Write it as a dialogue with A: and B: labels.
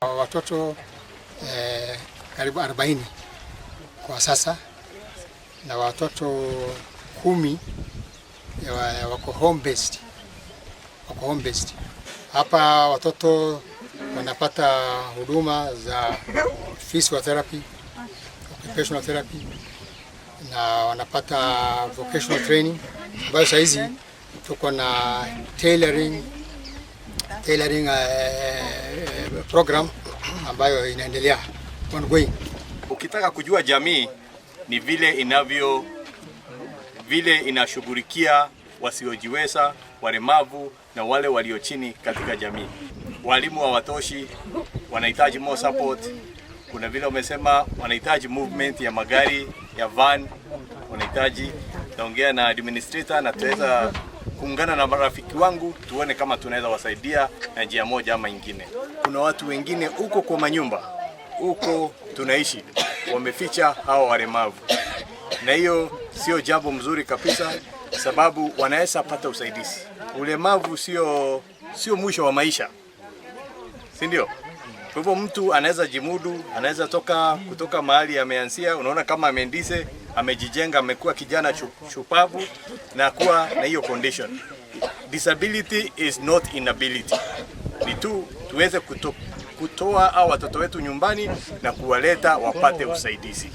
A: Watoto karibu 40 kwa sasa, na watoto 10 wako home based. Hapa watoto wanapata huduma za physiotherapy, occupational therapy, na wanapata vocational training, ambayo saa hizi tuko na tailoring program ambayo inaendelea ongoing.
B: Ukitaka kujua jamii ni vile inashughulikia wasiojiweza, walemavu na wale walio chini katika jamii. Walimu hawatoshi, wanahitaji more support. Kuna vile wamesema wanahitaji movement ya magari ya van, wanahitaji. Naongea na administrator na tuweza kuungana na marafiki wangu tuone kama tunaweza wasaidia na njia moja ama nyingine. Kuna watu wengine huko kwa manyumba huko tunaishi wameficha hao walemavu, na hiyo sio jambo mzuri kabisa, sababu wanaweza pata usaidizi. Ulemavu sio mwisho wa maisha, si ndio? Kwa hivyo mtu anaweza jimudu, anaweza kutoka mahali ameanzia. Unaona kama Amendise amejijenga, amekuwa kijana shupavu na kuwa na hiyo condition. Disability is not inability. Ni tuweze kutoa hao watoto wetu nyumbani na kuwaleta wapate usaidizi.